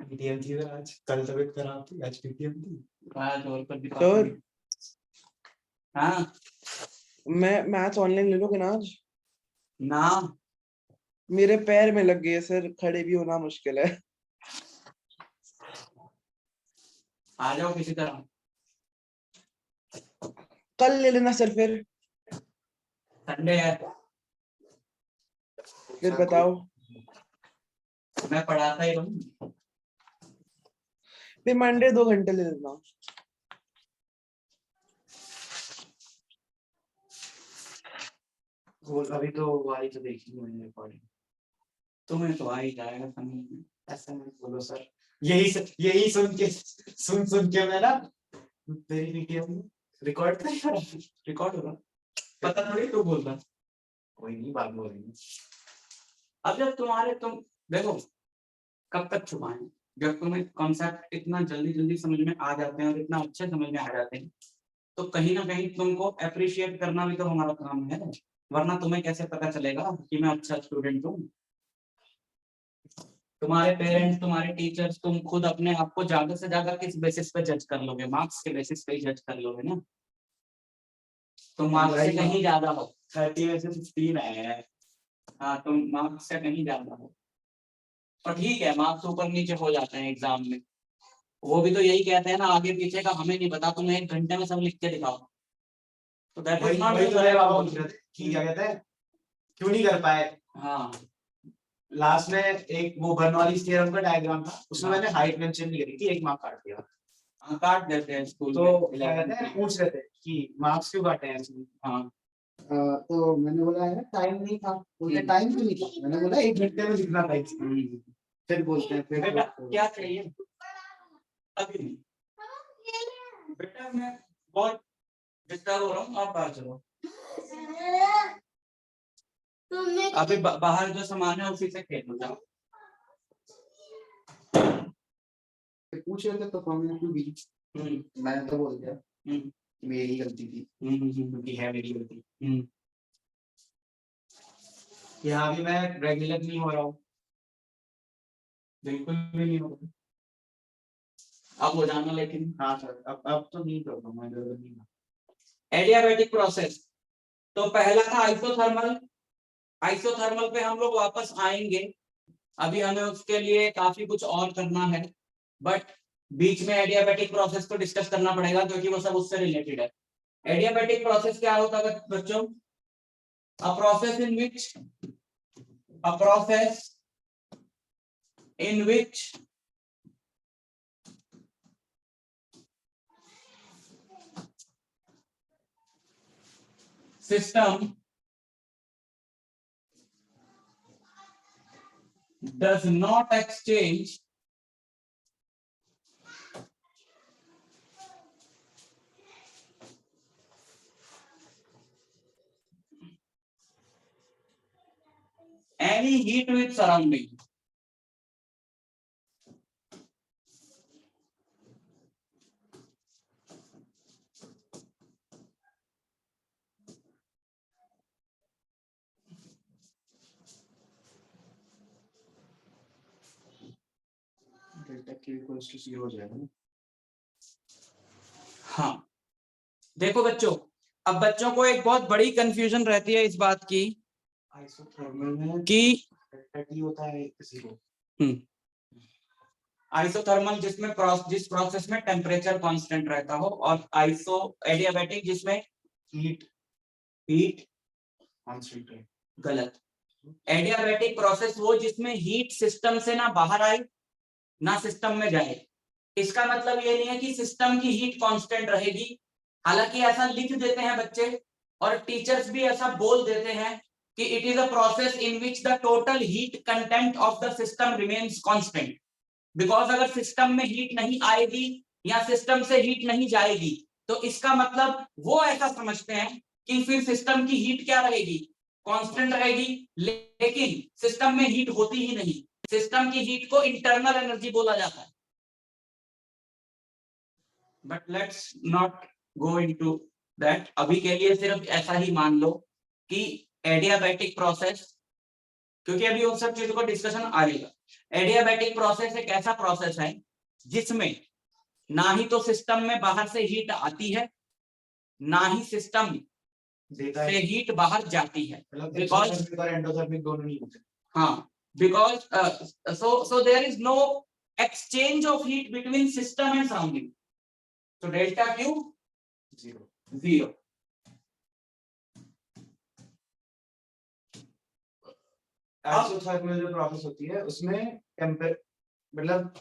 PTM थी तो आज, कल तबीयत खराब थी, आज पीटीएम थी। आज और पर भी तो हाँ मैं मैथ्स ऑनलाइन ले लोगे ना आज? ना मेरे पैर में लग गए सर, खड़े भी होना मुश्किल है। आ जाओ किसी तरह। कल ले लेना सर फिर संडे है, फिर बताओ। मैं पढ़ाता ही रहूं। फिर मंडे 2 घंटे ले लेना। वो अभी तो वाली तो देखी मैंने रिकॉर्डिंग। तुम्हें तो आ ही जाएगा समझ में। ऐसा मत बोलो सर, यही सुन के मैं ना तेरी पीटीएम रिकॉर्ड कर रिकॉर्ड हो रहा, पता थोड़ी तू बोल रहा। कोई नहीं, बात बोलेंगे। अब जब तुम देखो कब तक छुपाएं, जब तुम्हें कॉन्सेप्ट इतना जल्दी जल्दी समझ में आ जाते हैं और इतना अच्छे समझ में आ जाते हैं, तो कहीं ना कहीं तुमको अप्रिशिएट करना भी तो हमारा काम है, वरना तुम्हें कैसे पता चलेगा कि मैं अच्छा स्टूडेंट हूँ। तुम्हारे पेरेंट्स, तुम्हारे टीचर्स, तुम खुद अपने आप को ज्यादा से ज्यादा किस बेसिस पे जज कर लोगे? मार्क्स के बेसिस पे ही जज कर लोगे ना। तुम मार्क्स से कहीं ज्यादा हो, 30 में से 15 आए हैं। हाँ तुम मार्क्स से कहीं ज्यादा हो, और ठीक है मार्क्स ऊपर नीचे हो जाते हैं एग्जाम में, वो भी तो यही कहते हैं ना आगे पीछे का हमें नहीं पता, तुम्हें 1 घंटे में सब लिख के दिखाओ, तो दैट इज नॉट वही तो मेरे पापा पूछ रहे थे कि क्या कहते हैं, क्यों नहीं कर पाए। हाँ लास्ट में एक वो बर्नौलीज थ्योरम का डायग्राम था, उसमें मैंने हाइट मेंशन नहीं करी थी, 1 मार्क काट दिया। हाँ, काट देते हैं स्कूल तो में क्या कहते हैं, पूछ रहे थे कि मार्क्स क्यों काटे हैं इसमें। हाँ तो मैंने बोला है टाइम नहीं था, बोलते टाइम क्यों नहीं था, मैंने बोला 1 घंटे में लिखना था इसमें। फिर बोलते हैं फिर बेटा क्या चाहिए अभी नहीं। बेटा मैं बहुत डिस्टर्ब हो रहा हूँ, आप बाहर चलो। अभी बाहर जो सामान है उसी से खेल जाओ। पूछ रहे थे तो क्यों भी मैंने तो बोल दिया मेरी गलती थी, क्योंकि है मेरी गलती। यहाँ भी मैं रेगुलर नहीं हो रहा हूँ, बिल्कुल भी नहीं होगा, अब हो जाना लेकिन। हाँ सर, अब तो नहीं कर पाऊंगा, नहीं। एडियाबैटिक प्रोसेस, तो पहला था आइसोथर्मल। आइसोथर्मल पे हम लोग वापस आएंगे, अभी हमें उसके लिए काफी कुछ और करना है, बट बीच में एडियाबैटिक प्रोसेस को डिस्कस करना पड़ेगा क्योंकि वो सब उससे रिलेटेड है। एडियाबैटिक प्रोसेस क्या होता है बच्चों? A process in which system does not exchange any heat with surrounding. Delta Q equals to 0 हो जाएगा ना। हाँ देखो बच्चों, अब बच्चों को एक बहुत बड़ी कंफ्यूजन रहती है इस बात की आइसोथर्मल में कि डेल्टा T होता है 0। आइसोथर्मल जिसमें जिस प्रोसेस में टेम्परेचर कांस्टेंट रहता हो, और आइसो एडियाबैटिक जिसमें हीट कांस्टेंट है। गलत। एडियाबैटिक प्रोसेस वो जिसमें हीट सिस्टम से ना बाहर आए ना सिस्टम में जाए। इसका मतलब ये नहीं है कि सिस्टम की हीट कांस्टेंट रहेगी, हालांकि ऐसा लिख देते हैं बच्चे और टीचर्स भी ऐसा बोल देते हैं कि it is a process in which the total heat content of the system remains constant. Because अगर सिस्टम में हीट नहीं आएगी या सिस्टम से हीट नहीं जाएगी तो इसका मतलब वो ऐसा समझते हैं कि फिर सिस्टम की हीट क्या रहेगी? कांस्टेंट रहेगी, लेकिन सिस्टम में हीट होती ही नहीं। सिस्टम की हीट को इंटरनल एनर्जी बोला जाता है। But let's not go into that, अभी के लिए सिर्फ ऐसा ही मान लो कि एडियाबैटिक प्रोसेस क्योंकि अभी उन सब चीजों का डिस्कशन आएगा। एडियाबैटिक प्रोसेस एक ऐसा प्रोसेस है जिसमें ना ही तो सिस्टम में बाहर से हीट आती है, ना ही सिस्टम देता से है, हीट बाहर जाती है। मतलब Because- एक्सोथर्मिक और एंडोथर्मिक दोनों नहीं होते। हाँ, because so there is no exchange of heat between system and surrounding. So delta Q zero. 0. एक्सोथर्मल जो प्रोसेस होती है उसमें टेम्पर मतलब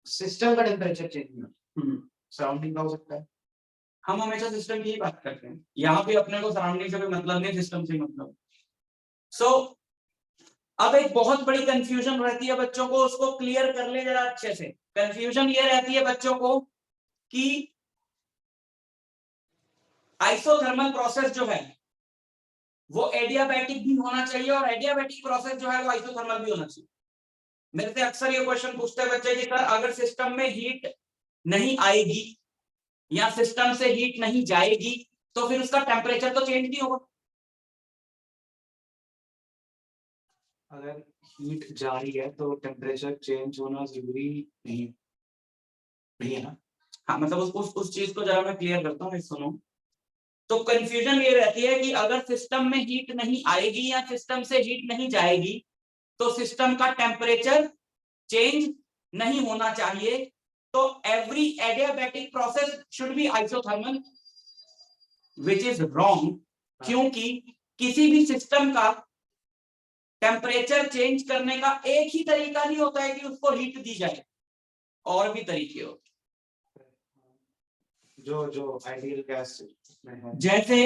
सिस्टम का टेम्परेचर चेंज नहीं होता, सराउंडिंग का हो सकता है। हम हमेशा सिस्टम की ही बात करते हैं, यहाँ पे अपने को सराउंडिंग से कोई मतलब नहीं, सिस्टम से ही मतलब। सो अब एक बहुत बड़ी कंफ्यूजन रहती है बच्चों को, उसको क्लियर कर ले जरा अच्छे से। कंफ्यूजन ये रहती है बच्चों को कि आइसोथर्मल प्रोसेस जो है वो एडियाबैटिक भी होना चाहिए और एडियाबैटिक प्रोसेस जो है वो आइसोथर्मल भी होना चाहिए। मेरे से अक्सर ये क्वेश्चन पूछते हैं बच्चे कि सर अगर सिस्टम में हीट नहीं आएगी या सिस्टम से हीट नहीं जाएगी तो फिर उसका टेम्परेचर तो चेंज नहीं होगा। अगर हीट जा रही है तो टेम्परेचर चेंज होना जरूरी नहीं नहीं है ना। हाँ, मतलब उस चीज को जरा मैं क्लियर करता हूँ, सुनो। तो कंफ्यूजन ये रहती है कि अगर सिस्टम में हीट नहीं आएगी या सिस्टम से हीट नहीं जाएगी तो सिस्टम का टेम्परेचर चेंज नहीं होना चाहिए। तो every adiabatic process should be isothermal, which is wrong, क्योंकि किसी भी सिस्टम का टेम्परेचर चेंज करने का एक ही तरीका नहीं होता है कि उसको हीट दी जाए, और भी तरीके होते जो आइडियल गैस में है। जैसे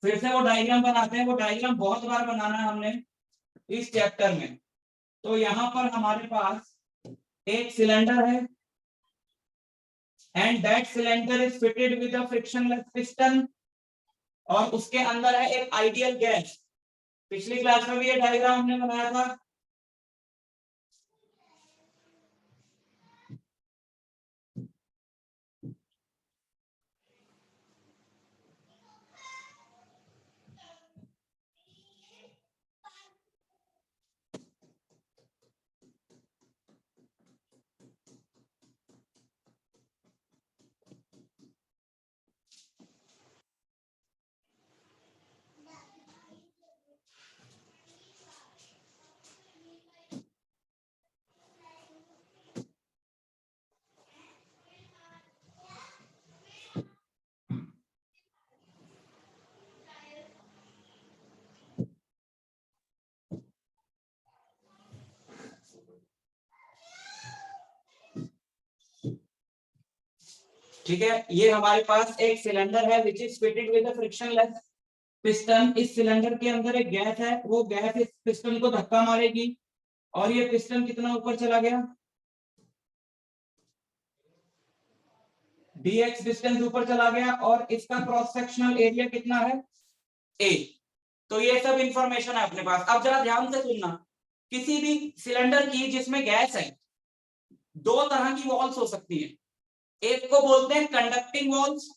फिर से वो डायग्राम बनाते हैं, वो डायग्राम बहुत बार बनाना है हमने इस चैप्टर में। तो यहाँ पर हमारे पास एक सिलेंडर है and that cylinder is fitted with a frictionless piston और उसके अंदर है एक आइडियल गैस। पिछली क्लास में भी ये डायग्राम हमने बनाया था। ठीक है, ये हमारे पास एक सिलेंडर है which is fitted with a frictionless piston. इस सिलेंडर के अंदर एक गैस है, वो गैस इस पिस्टन को धक्का मारेगी और ये पिस्टन कितना ऊपर चला गया, dx डिस्टेंस ऊपर चला गया और इसका क्रॉस सेक्शनल एरिया कितना है, a। तो ये सब इंफॉर्मेशन है अपने पास। अब जरा ध्यान से सुनना, किसी भी सिलेंडर की जिसमें गैस है दो तरह की वॉल्स हो सकती है, एक को बोलते हैं कंडक्टिंग वॉल्स,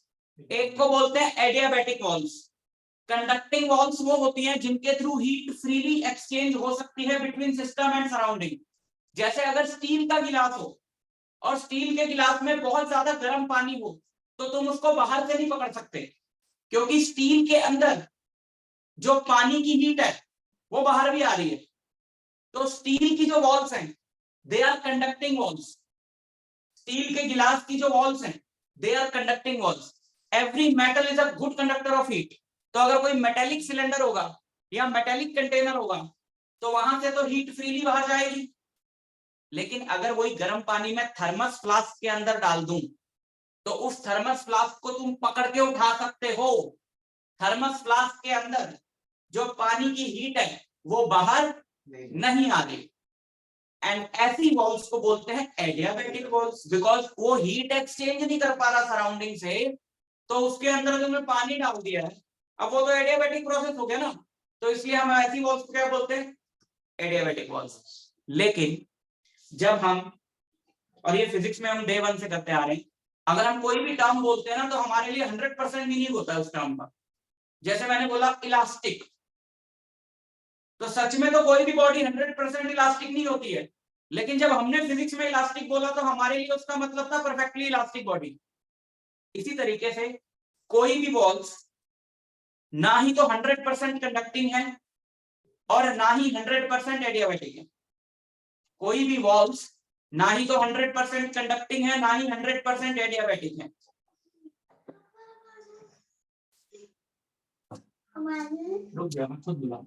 एक को बोलते हैं एडियाबैटिक वॉल्स। कंडक्टिंग वॉल्स वो होती हैं जिनके थ्रू हीट फ्रीली एक्सचेंज हो सकती है बिटवीन सिस्टम एंड सराउंडिंग। जैसे अगर स्टील का गिलास हो और स्टील के गिलास में बहुत ज्यादा गर्म पानी हो तो तुम उसको बाहर से नहीं पकड़ सकते, क्योंकि स्टील के अंदर जो पानी की हीट है वो बाहर भी आ रही है। तो स्टील की जो वॉल्स हैं they are conducting walls. Steel के गिलास की जो वॉल्स हैं they are conducting walls. Every metal is a good conductor of heat. तो अगर कोई मेटेलिक सिलेंडर होगा या मेटेलिक कंटेनर होगा तो वहां से तो हीट फ्रीली बाहर जाएगी, लेकिन अगर वही गर्म पानी में थर्मस फ्लास्क के अंदर डाल दूं तो उस थर्मस फ्लास्क को तुम पकड़ के उठा सकते हो। थर्मस फ्लास्क के अंदर जो पानी की हीट है वो बाहर नहीं आ रही। एंड ऐसी वॉल्स को बोलते हैं एडियाबैटिक वॉल्स, बिकॉज वो हीट एक्सचेंज नहीं कर पा रहा सराउंडिंग से, तो उसके अंदर तुमने पानी डाल दिया है, अब वो तो एडियाबैटिक प्रोसेस हो गया ना, तो इसलिए हम ऐसी वॉल्स को क्या बोलते हैं, एडियाबैटिक वॉल्स। लेकिन जब हम, और ये फिजिक्स में हम डे 1 से करते आ रहे हैं, अगर हम कोई भी टर्म बोलते हैं ना तो हमारे लिए 100% मीनिंग होता है उस टर्म का। जैसे मैंने बोला इलास्टिक, तो सच में तो कोई भी बॉडी 100% इलास्टिक नहीं होती है, लेकिन जब हमने फिजिक्स में इलास्टिक बोला तो हमारे लिए उसका मतलब था परफेक्टली इलास्टिक बॉडी। इसी तरीके से कोई भी वॉल्स ना ही तो 100% कंडक्टिंग है और ना ही 100% एडियाबैटिक है। कोई भी वॉल्स ना ही तो 100% कंडक्टिंग है, ना ही 100% एडियाबैटिक है। रुक जा, मैं खुद बुला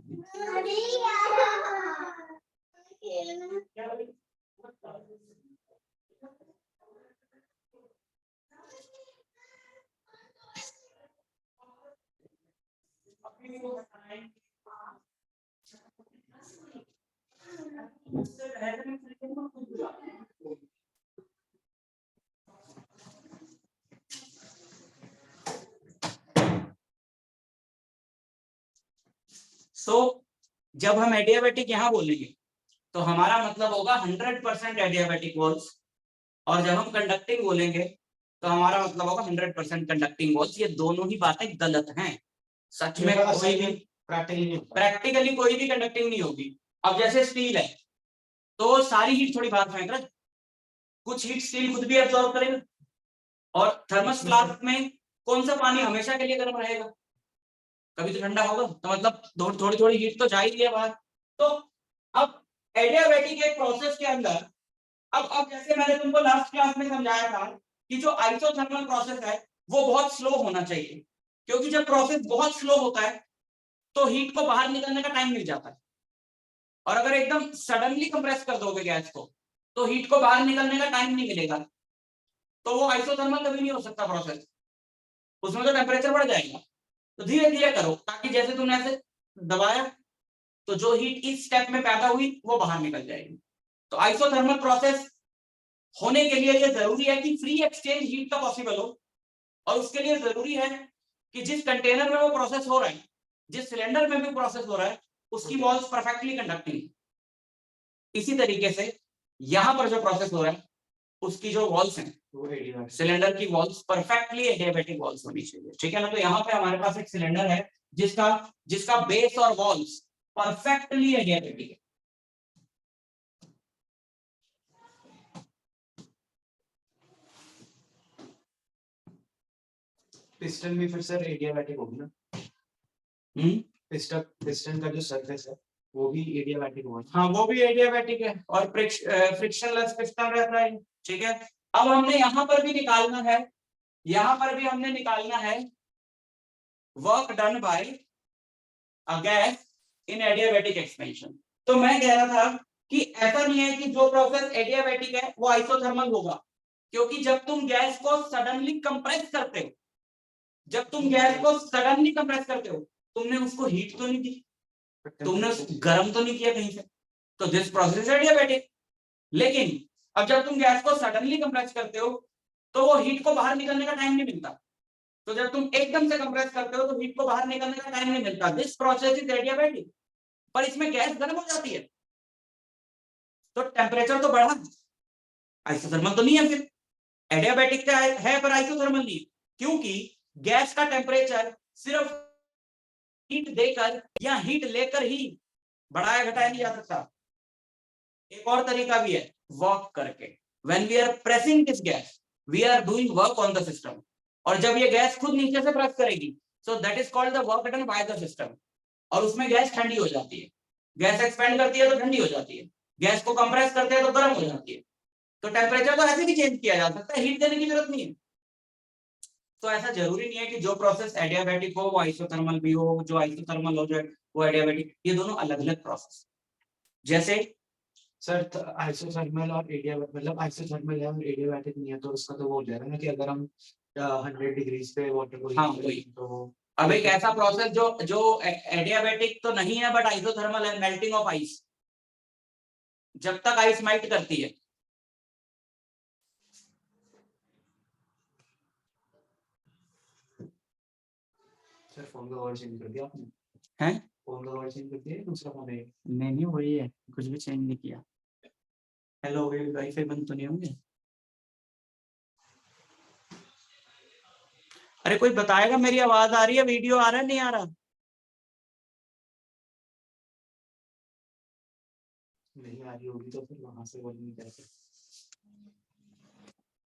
जब हम एडियाबैटिक यहां बोलेंगे तो हमारा मतलब होगा 100% एडियाबैटिक वॉल्स, और जब हम कंडक्टिंग बोलेंगे तो हमारा मतलब होगा 100% कंडक्टिंग वॉल्स। ये दोनों ही बातें गलत हैं। सच में कोई भी प्रैक्टिकली कोई भी कंडक्टिंग नहीं होगी। अब जैसे स्टील है तो सारी हीट थोड़ी बाहर फेंक रहा है, कुछ हीट स्टील खुद भी एब्जॉर्ब करेगा। और थर्मस फ्लास्क में कौन सा पानी हमेशा के लिए गर्म रहेगा, कभी तो ठंडा होगा, तो मतलब थोड़ी थोड़ी हीट तो जा ही रही है बाहर। तो अब एडियाबैटिक एक प्रोसेस के अंदर, अब जैसे मैंने तुमको लास्ट क्लास में समझाया था कि जो आइसोथर्मल प्रोसेस है वो बहुत स्लो होना चाहिए, क्योंकि जब प्रोसेस बहुत स्लो होता है तो हीट को बाहर निकलने का टाइम मिल जाता है। और अगर एकदम सडनली कंप्रेस कर दोगे गैस को तो हीट को बाहर निकलने का टाइम नहीं मिलेगा, तो वो आइसोथर्मल कभी नहीं हो सकता प्रोसेस, उसमें तो टेम्परेचर बढ़ जाएगा। तो धीरे धीरे करो, ताकि जैसे तुमने ऐसे दबाया तो जो हीट इस स्टेप में पैदा हुई वो बाहर निकल जाएगी। तो आइसोथर्मल प्रोसेस होने के लिए ये जरूरी है कि फ्री एक्सचेंज हीट का पॉसिबल हो, और उसके लिए जरूरी है कि जिस कंटेनर में वो प्रोसेस हो रहा है, जिस सिलेंडर में भी प्रोसेस हो रहा है, उसकी वॉल्स परफेक्टली कंडक्टिंग। इसी तरीके से यहां पर जो प्रोसेस हो रहा है उसकी जो वॉल्स हैं, सिलेंडर की वॉल्स परफेक्टली एडियाबैटिक वॉल्स होनी चाहिए, ठीक है ना। तो यहाँ पे हमारे पास एक सिलेंडर है जिसका बेस और वॉल्स परफेक्टली एडियाबैटिक है। पिस्टन भी फिर सर एडियाबैटिक होगी ना। पिस्टन का जो सरफेस है वो भी एडियाबैटिक होगा। हाँ, वो भी एडियाबैटिक है और फ्रिक्शनलेस पिस्टन रहता है, ठीक है। अब हमने यहाँ पर भी निकालना है, यहाँ पर भी हमने निकालना है work done bye a gas in adiabatic expansion. तो मैं कह रहा था कि ऐसा नहीं है कि जो प्रोसेस एडियाबैटिक है वो आइसोथर्मल होगा, क्योंकि जब तुम गैस को सडनली कंप्रेस करते हो, जब तुम गैस को सडनली कंप्रेस करते हो, तुमने उसको हीट तो नहीं दी, तुमने गर्म तो नहीं किया कहीं से, तो दिस प्रोसेस एडियाबैटिक। लेकिन अब जब तुम गैस को सडनली कंप्रेस करते हो तो वो हीट को बाहर निकलने का टाइम नहीं मिलता, तो जब तुम एकदम से कंप्रेस करते हो तो हीट को बाहर निकलने का टाइम नहीं मिलता, दिस प्रोसेस इज एडियाबैटिक। पर इसमें गैस गर्म हो जाती है तो टेम्परेचर तो बढ़ा, आइसोथर्मल तो नहीं है, फिर एडियाबैटिक का है पर आइसोथर्मल नहीं, क्योंकि गैस का टेम्परेचर सिर्फ हीट देकर या हीट लेकर ही बढ़ाया घटाया नहीं जा सकता। एक और तरीका भी है, वर्क करके। When we are pressing this gas we are doing work on the system, और जब ये गैस खुद नीचे से प्रेस करेगी so that is called the work done by the system, और उसमें गैस ठंडी हो जाती है। गैस एक्सपेंड करती है तो ठंडी हो जाती है, गैस को कंप्रेस करते हैं तो गर्म हो जाती है। तो टेम्परेचर तो ऐसे भी चेंज किया जा सकता है, हीट देने की जरूरत नहीं है। तो ऐसा जरूरी नहीं है कि जो प्रोसेस एडियाबैटिक हो वो आइसोथर्मल भी हो, जो आइसोथर्मल हो जो वो एडियाबैटिक, ये दोनों अलग अलग प्रोसेस। जैसे सर आइसोथर्मल और एडियाबैटिक, मतलब आइसोथर्मल है और एडियाबैटिक नहीं है, तो उसका तो वो हो जाएगा ना कि अगर हम 100 डिग्रीज पे वाटर को हाँ, heat वही। करें तो अब एक ऐसा प्रोसेस जो एडियाबैटिक तो नहीं है बट आइसोथर्मल है, मेल्टिंग ऑफ आइस। जब तक आइस मेल्ट करती है, सर फोन का वर्ड चेंज कर दिया आपने? हैं? फोन का वर्ड चेंज कर दिया, दूसरा फोन है? नहीं, वही है, कुछ भी चेंज नहीं किया। हेलो, वाईफाई बंद तो नहीं होंगे? अरे कोई बताएगा मेरी आवाज आ रही है, वीडियो आ रहा है नहीं आ रहा? नहीं आ रही होगी तो फिर वहां से बोलेंगे कैसे।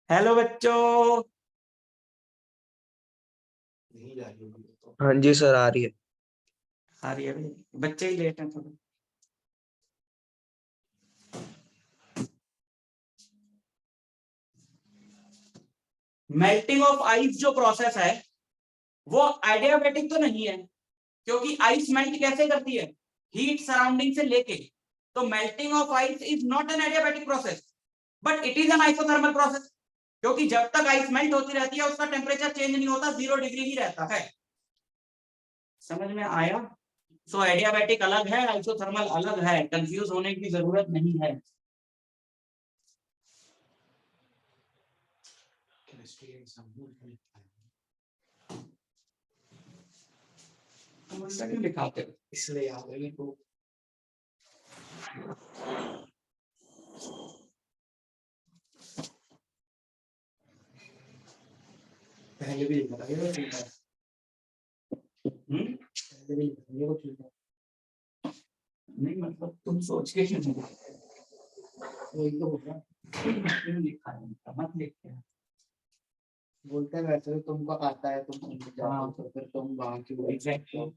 हेलो बच्चों, नहीं जा रही होगी तो। हाँ जी सर, आ रही है। आ रही है भाई, बच्चे ही लेट हैं थोड़ा। मेल्टिंग ऑफ आइस जो प्रोसेस है वो एडियाबैटिक तो नहीं है, क्योंकि आइस मेल्ट कैसे करती है, हीट सराउंडिंग से लेके। तो melting of ice is not an adiabatic process, but it is an isothermal process, क्योंकि जब तक आइस मेल्ट होती रहती है उसका टेम्परेचर चेंज नहीं होता, 0 डिग्री ही रहता है। समझ में आया? सो एडियाबैटिक अलग है, आइसोथर्मल अलग है, कंफ्यूज होने की जरूरत नहीं है। केमिस्ट्री के सामने क्यों दिखाते हो? इसलिए याद है तो पहले भी लिखा था ये ठीक है। पहले भी लिखा था ये ठीक है। नहीं मतलब तुम सोच के क्यों नहीं वही तो बोल रहा क्यों लिखा है, मत लिखते हैं। बोलते हैं वैसे तो तुमको आता है, तुम समझ जाते हो तो फिर तुम वहां की बोल सकते हो।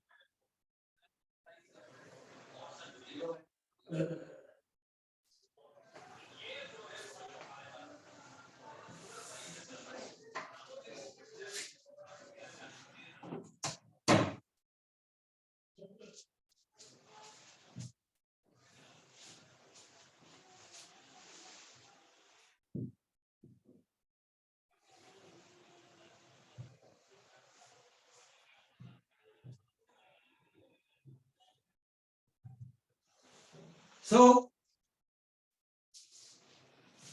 सो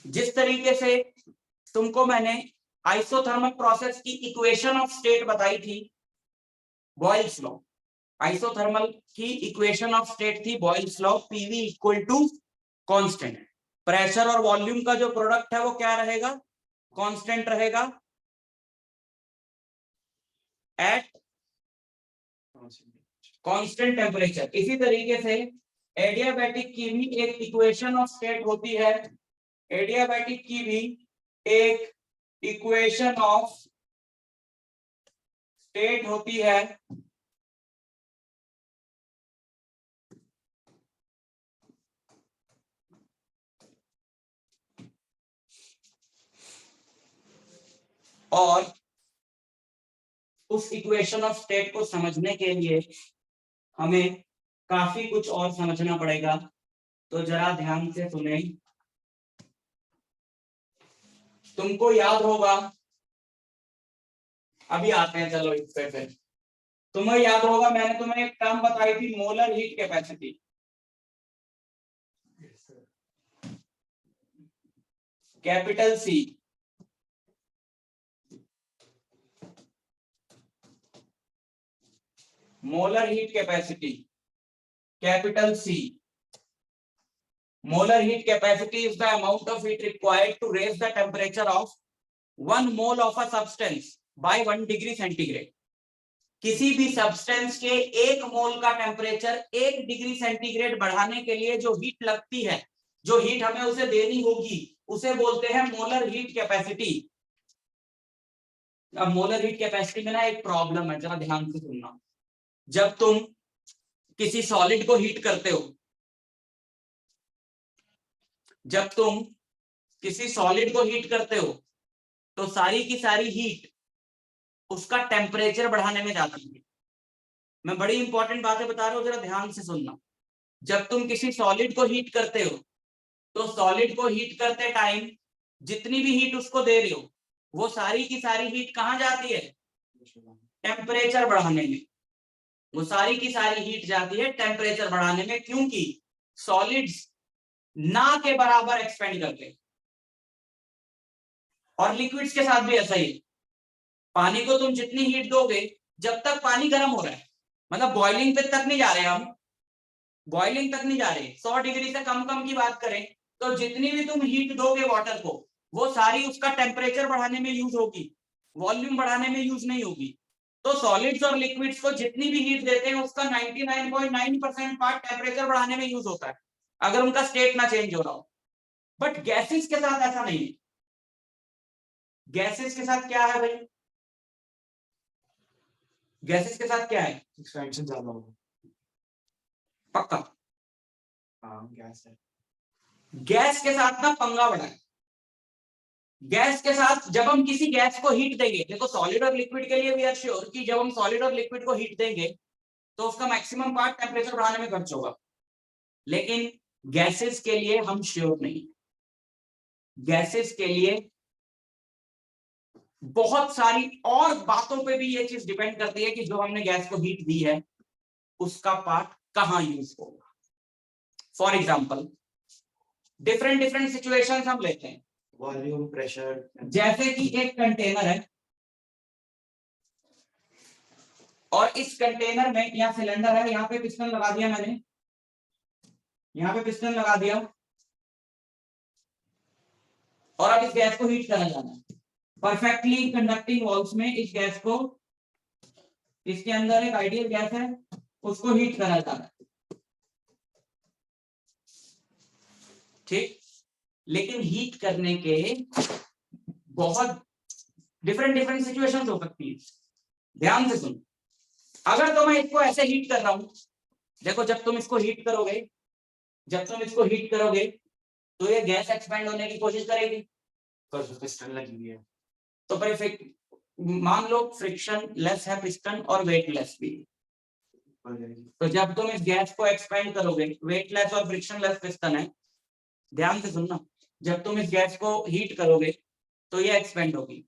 जिस तरीके से तुमको मैंने आइसोथर्मल प्रोसेस की इक्वेशन ऑफ स्टेट बताई थी, बॉयल्स लॉ। आइसोथर्मल की इक्वेशन ऑफ स्टेट थी Boyle's law, PV equal to constant. Pressure और वॉल्यूम का जो प्रोडक्ट है वो क्या रहेगा, कांस्टेंट रहेगा एट कांस्टेंट टेम्परेचर। इसी तरीके से एडियाबैटिक की भी एक इक्वेशन ऑफ स्टेट होती है, एडियाबैटिक की भी एक इक्वेशन ऑफ स्टेट होती है और उस इक्वेशन ऑफ स्टेट को समझने के लिए हमें काफी कुछ और समझना पड़ेगा। तो जरा ध्यान से सुने। तुमको याद होगा, अभी आते हैं चलो इस पे फिर। तुम्हें याद होगा मैंने तुम्हें एक टर्म बताई थी, molar heat capacity. Capital C, molar heat capacity, capital C. Molar heat capacity is the amount of heat required to raise the temperature of 1 mole of a substance by 1 degree centigrade. किसी भी substance के 1 मोल का temperature 1 degree centigrade बढ़ाने के लिए जो heat लगती है, जो हीट हमें उसे देनी होगी, उसे बोलते हैं मोलर हीट कैपेसिटी। अब मोलर हीट कैपेसिटी में ना एक प्रॉब्लम है, जरा ध्यान से सुनना। जब तुम किसी सॉलिड को हीट करते हो, जब तुम किसी सॉलिड को हीट करते हो तो सारी की सारी हीट उसका टेम्परेचर बढ़ाने में जाती है। मैं बड़ी इंपॉर्टेंट बातें बता रहा हूं, जरा ध्यान से सुनना। जब तुम किसी सॉलिड को हीट करते हो तो सॉलिड को हीट करते टाइम जितनी भी हीट उसको दे रहे हो, वो सारी की सारी हीट कहां जाती है, टेम्परेचर बढ़ाने में। वो सारी की सारी हीट जाती है टेम्परेचर बढ़ाने में, क्योंकि सॉलिड्स ना के बराबर एक्सपेंड करते हैं। और लिक्विड्स के साथ भी ऐसा ही है। पानी को तुम जितनी हीट दोगे, जब तक पानी गर्म हो रहा है, मतलब बॉइलिंग पे तक नहीं जा रहे हम, बॉइलिंग तक नहीं जा रहे, 100 डिग्री से कम कम की बात करें तो जितनी भी तुम हीट दोगे वाटर को, वो सारी उसका टेम्परेचर बढ़ाने में यूज होगी, वॉल्यूम बढ़ाने में यूज नहीं होगी। तो सॉलिड्स और लिक्विड्स को जितनी भी हीट देते हैं उसका 99.9% पार्ट टेम्परेचर बढ़ाने में यूज होता है। अगर उनका स्टेट ना चेंज हो रहा हो। बट गैसेस के साथ ऐसा नहीं है। गैसेस के साथ क्या है भाई? गैसेस के साथ क्या है? एक्सपेंशन ज्यादा होगा। पक्का? हाँ गैस है। गैस के साथ ना पंगा बड़ा है। गैस के साथ जब हम किसी गैस को हीट देंगे, देखो सॉलिड और लिक्विड के लिए वी आर श्योर कि जब हम सॉलिड और लिक्विड को हीट देंगे तो उसका मैक्सिमम पार्ट टेम्परेचर बढ़ाने में खर्च होगा, लेकिन गैसेस के लिए हम श्योर नहीं। गैसेस के लिए बहुत सारी और बातों पे भी ये चीज डिपेंड करती है कि जो हमने गैस को हीट दी है उसका पार्ट कहां यूज होगा। For example different different situations हम लेते हैं। वॉल्यूम, प्रेशर, जैसे कि एक कंटेनर है और इस कंटेनर में यहाँ सिलेंडर है, यहाँ पे पिस्टन लगा दिया मैंने, यहाँ पे पिस्टन लगा दिया और अब इस गैस को हीट करना जाना है। परफेक्टली कंडक्टिंग वॉल्स में इस गैस को, इसके अंदर एक आइडियल गैस है, उसको हीट करा जाना है, ठीक। लेकिन हीट करने के बहुत डिफरेंट डिफरेंट सिचुएशंस हो सकती है। ध्यान से सुन, अगर तो मैं इसको ऐसे हीट कर रहा हूं, देखो जब तुम इसको हीट करोगे, जब तुम इसको हीट करोगे तो ये गैस एक्सपेंड होने की कोशिश करेगी, पिस्टन लगी हुई है तो परफेक्ट मान लो फ्रिक्शन लेस है पिस्टन और वेट लेस भी, तो जब तुम इस गैस को एक्सपेंड करोगे, वेट लेस और फ्रिक्शन लेस पिस्टन है, ध्यान से सुनना, जब तुम इस गैस को हीट करोगे तो ये एक्सपेंड होगी,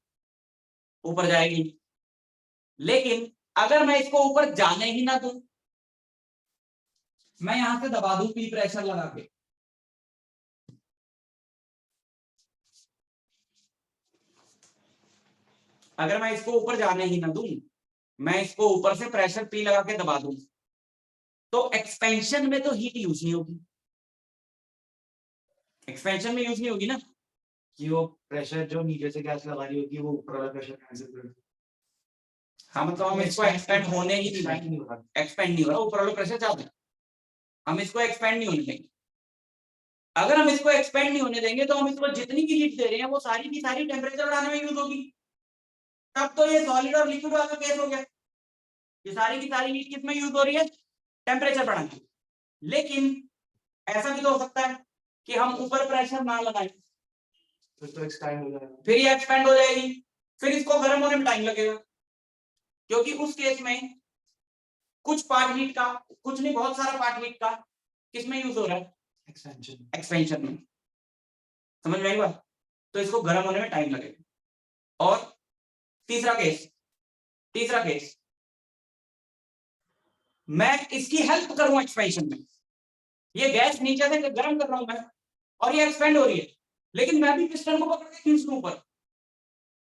ऊपर जाएगी। लेकिन अगर मैं इसको ऊपर जाने ही ना दूं, मैं यहां से दबा दूं पी प्रेशर लगा के, अगर मैं इसको ऊपर जाने ही ना दूं, मैं इसको ऊपर से प्रेशर पी लगा के दबा दूं, तो एक्सपेंशन में तो हीट यूज नहीं होगी, एक्सपेंशन में यूज नहीं होगी ना, कि वो प्रेशर जो नीचे से गैस लगा रही होगी वो ऊपर वाला प्रेशर कैंसिल कर देगा। हाँ मतलब हम इसको एक्सपेंड होने ही नहीं हो रहा। एक्सपेंड नहीं हो रहा, ऊपर वाला प्रेशर ज्यादा है, हम इसको एक्सपेंड नहीं होने देंगे। अगर हम इसको एक्सपेंड नहीं होने देंगे तो हम इसको जितनी भी हीट दे रहे हैं वो सारी की सारी टेम्परेचर बढ़ाने में यूज होगी, तब तो ये सॉलिड और लिक्विड वाला केस हो गया, ये सारी की सारी हीट किसमें यूज हो रही है? टेम्परेचर बढ़ाने। लेकिन ऐसा भी तो हो सकता है कि हम ऊपर प्रेशर ना लगाएं, फिर तो एक्सपेंड हो जाएगा, फिर ये एक्सपेंड हो जाएगी, फिर इसको गर्म होने में टाइम लगेगा, क्योंकि उस केस में कुछ पार्ट हीट का, कुछ नहीं बहुत सारा पार्ट हीट का किसमें यूज हो रहा है? एक्सपेंशन में। समझ में आई बात? तो इसको गर्म होने में टाइम लगेगा। और तीसरा केस मैं इसकी हेल्प करूं एक्सपेंशन में, ये गैस नीचे से गर्म कर रहा हूं मैं और ये एक्सपेंड हो रही है, लेकिन मैं भी पिस्टन को पकड़ के खींच लूं ऊपर,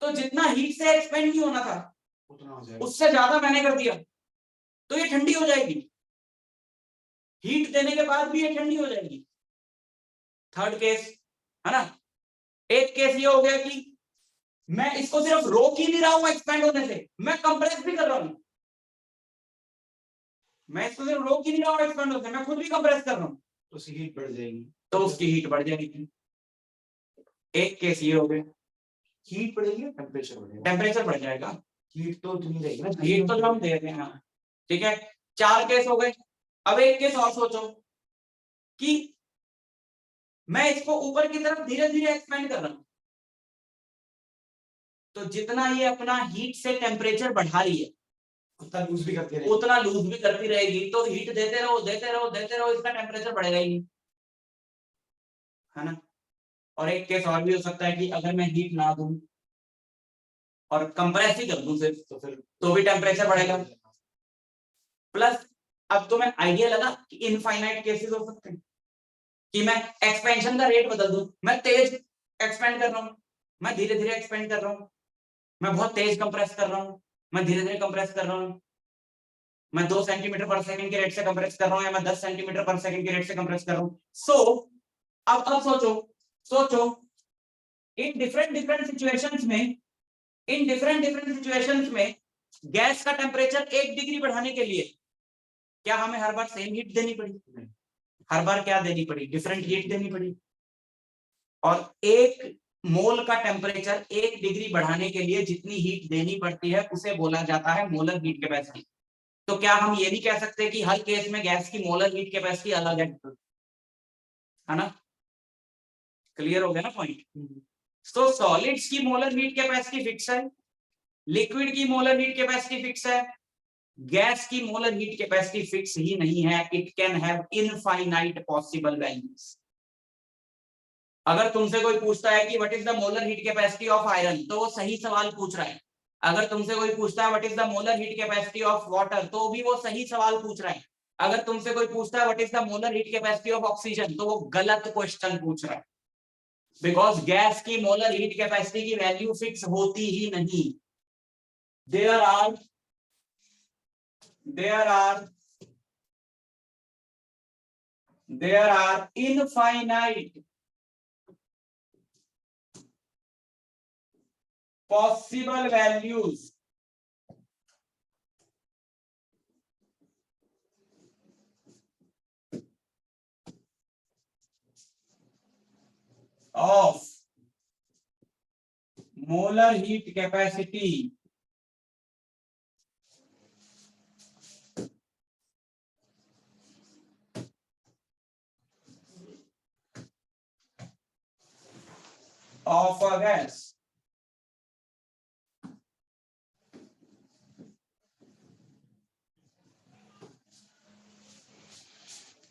तो जितना हीट से एक्सपेंड नहीं होना था उतना हो जाएगा, उससे ज्यादा मैंने कर दिया, तो ये ठंडी हो जाएगी, हीट देने के बाद भी ये ठंडी हो जाएगी। थर्ड केस है ना, एक केस ये हो गया कि मैं इसको सिर्फ रोक ही नहीं रहा हूं एक्सपेंड होने से, मैं कंप्रेस भी कर रहा हूं, मैं इसको सिर्फ रोक ही नहीं रहा हूं एक्सपेंड होने से, मैं खुद भी कंप्रेस कर रहा हूं, तो उसकी हीट बढ़ जाएगी, तो उसकी हीट बढ़ जाएगी। एक केस ये हो गया, हीट बढ़ेगी, टेम्परेचर बढ़ेगा, टेम्परेचर बढ़ जाएगा, हीट तो उतनी रहेगी ना, हीट तो जो हम दे रहे हैं। हाँ ठीक है, 4 केस हो गए। अब एक केस और सोचो कि मैं इसको ऊपर की तरफ धीरे धीरे एक्सपेंड कर रहा हूं, तो जितना ये अपना हीट से टेम्परेचर बढ़ा रही है उतना लूज भी करती रहेगी, उतना लूज भी करती रहेगी, तो हीट देते रहो देते रहो देते रहो, इसका टेम्परेचर बढ़ेगा ही नहीं, है ना। और एक केस और भी हो सकता है कि अगर मैं हीट ना दूं और कंप्रेस ही कर दूं सिर्फ, तो फिर तो भी टेम्परेचर बढ़ेगा। प्लस अब तुम्हें आइडिया लगा कि इनफाइनाइट केसेस हो सकते हैं कि मैं एक्सपेंशन का रेट बदल दूं, मैं तेज एक्सपेंड कर रहा हूं, मैं धीरे धीरे एक्सपेंड कर रहा हूं, मैं बहुत तेज कंप्रेस कर रहा हूं, मैं धीरे धीरे कंप्रेस कर रहा हूं, मैं 2 सेंटीमीटर पर सेकंड के रेट से कंप्रेस कर रहा हूं या मैं 10 सेंटीमीटर पर सेकंड के रेट से कंप्रेस कर रहा हूं। सो अब सोचो इन डिफरेंट डिफरेंट सिचुएशंस में गैस का टेम्परेचर 1 डिग्री बढ़ाने के लिए क्या हमें हर बार सेम हीट देनी पड़ी? हर बार क्या देनी पड़ी, डिफरेंट हीट देनी पड़ी। और एक मोल का टेम्परेचर 1 डिग्री बढ़ाने के लिए जितनी हीट देनी पड़ती है उसे बोला जाता है मोलर हीट कैपेसिटी। तो क्या हम ये भी कह सकते हैं कि हर केस में गैस की मोलर हीट कैपेसिटी अलग है ना? क्लियर हो गया ना पॉइंट? तो सॉलिड्स की मोलर हीट कैपेसिटी फिक्स है, लिक्विड की मोलर हीट कैपेसिटी फिक्स है, गैस की मोलर हीट कैपेसिटी फिक्स ही नहीं है। It can have infinite possible values. अगर तुमसे कोई पूछता है कि what is the molar heat capacity of iron, तो वो सही सवाल पूछ रहा है। अगर तुमसे कोई पूछता है what is the molar heat capacity of water, तो भी वो सही सवाल पूछ रहा है। अगर तुमसे कोई पूछता है what is the molar heat capacity of oxygen, तो वो गलत क्वेश्चन पूछ रहा है। बिकॉज गैस की मोलर हीट कैपेसिटी की वैल्यू फिक्स होती ही नहीं। There are infinite possible values of molar heat capacity of a gas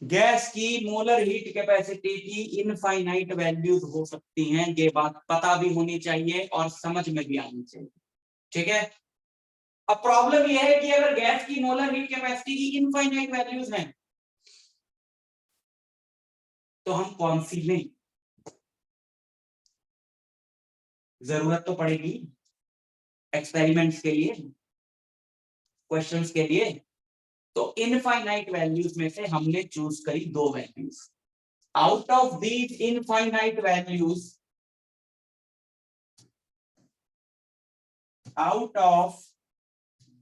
gas की मोलर हीट कैपेसिटी की इनफाइनाइट वैल्यूज हो सकती हैं। ये बात पता भी होनी चाहिए और समझ में भी आनी चाहिए। ठीक है? अब प्रॉब्लम यह है कि अगर गैस की मोलर हीट कैपेसिटी की इनफाइनाइट वैल्यूज हैं तो हम कौन सी लें? जरूरत तो पड़ेगी एक्सपेरिमेंट्स के लिए, क्वेश्चंस के लिए। तो इनफाइनाइट वैल्यूज में से हमने चूज करी 2 values. Out of these infinite values, out of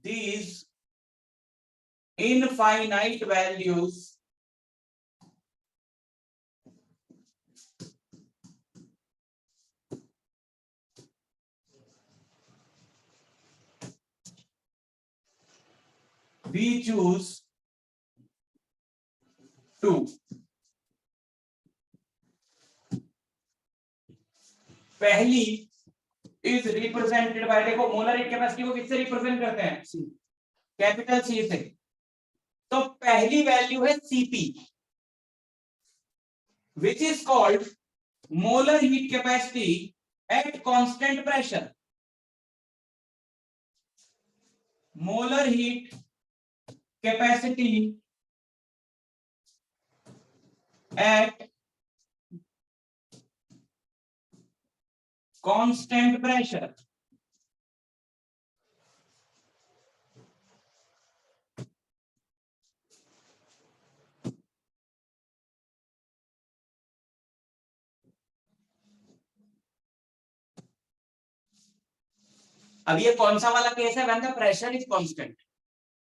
these infinite values, we choose 2. पहली is represented by, देखो मोलर हीट कैपेसिटी को किससे रिप्रेजेंट करते हैं? कैपिटल सी से। तो पहली वैल्यू है Cp, which is called molar heat capacity at constant pressure. Molar heat capacity at constant pressure. अब ये कौन सा वाला केस है? When the pressure is constant.